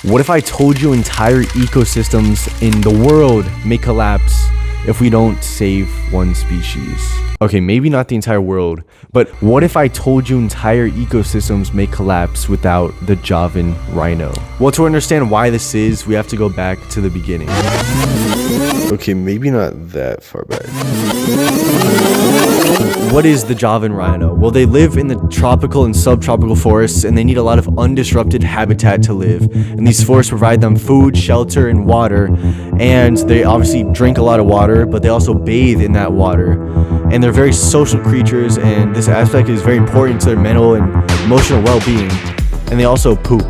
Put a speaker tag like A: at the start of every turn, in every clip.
A: What if I told you entire ecosystems in the world may collapse if we don't save one species? Okay, maybe not the entire world, but what if I told you entire ecosystems may collapse without the Javan rhino? Well, to understand why this is, we have to go back to the beginning.
B: Okay, maybe not that far back.
A: What is the Javan rhino? Well, they live in the tropical and subtropical forests, and they need a lot of undisrupted habitat to live. And these forests provide them food, shelter, and water. And they obviously drink a lot of water, but they also bathe in that water. And they're very social creatures, and this aspect is very important to their mental and emotional well-being. And they also poop.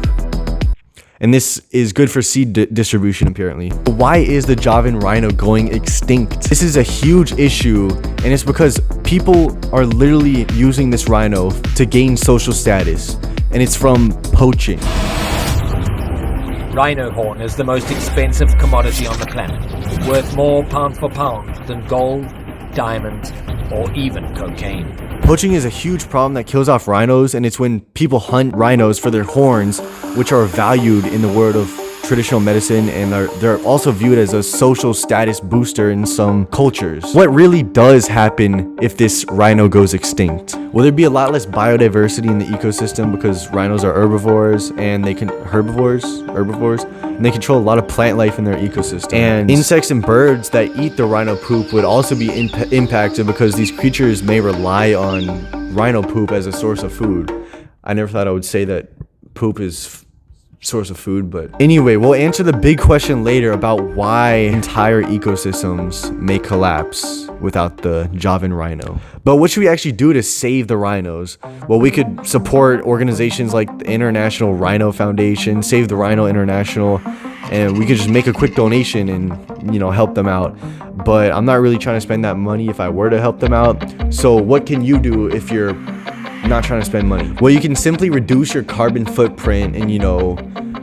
A: And this is good for seed distribution, apparently. Why is the Javan rhino going extinct? This is a huge issue, and it's because people are literally using this rhino to gain social status, and it's from poaching.
C: Rhino horn is the most expensive commodity on the planet, worth more pound for pound than gold, diamonds, or even cocaine.
A: Poaching is a huge problem that kills off rhinos, and it's when people hunt rhinos for their horns, which are valued in the world of traditional medicine, and they're also viewed as a social status booster in some cultures. What really does happen if this rhino goes extinct? Will there be a lot less biodiversity in the ecosystem because rhinos are herbivores and they can and they control a lot of plant life in their ecosystem. And insects and birds that eat the rhino poop would also be impacted because these creatures may rely on rhino poop as a source of food. I never thought I would say that poop is source of food, but anyway, we'll answer the big question later about why entire ecosystems may collapse without the Javan rhino. But what should we actually do to save the rhinos? Well, we could support organizations like the International Rhino Foundation, Save the Rhino International, and we could just make a quick donation and, you know, help them out. But I'm not really trying to spend that money if I were to help them out. So what can you do if you're not trying to spend money? Well, you can simply reduce your carbon footprint, and, you know,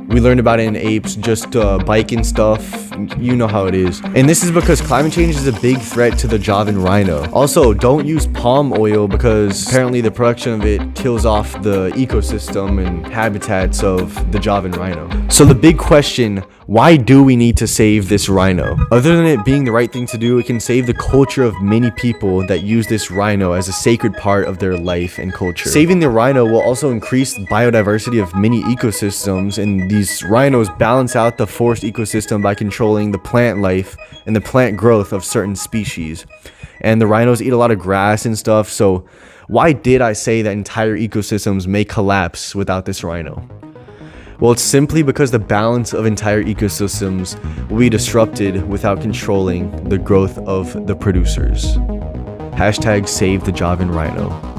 A: we learned about it in apes, just bike and stuff. You know how it is. And this is because climate change is a big threat to the Javan rhino. Also, don't use palm oil because apparently the production of it kills off the ecosystem and habitats of the Javan rhino. So the big question, why do we need to save this rhino? Other than it being the right thing to do, it can save the culture of many people that use this rhino as a sacred part of their life and culture. Saving the rhino will also increase the biodiversity of many ecosystems, and these rhinos balance out the forest ecosystem by controlling the plant life and the plant growth of certain species. And the rhinos eat a lot of grass and stuff, so why did I say that entire ecosystems may collapse without this rhino? Well, it's simply because the balance of entire ecosystems will be disrupted without controlling the growth of the producers. #SaveTheJavan Rhino.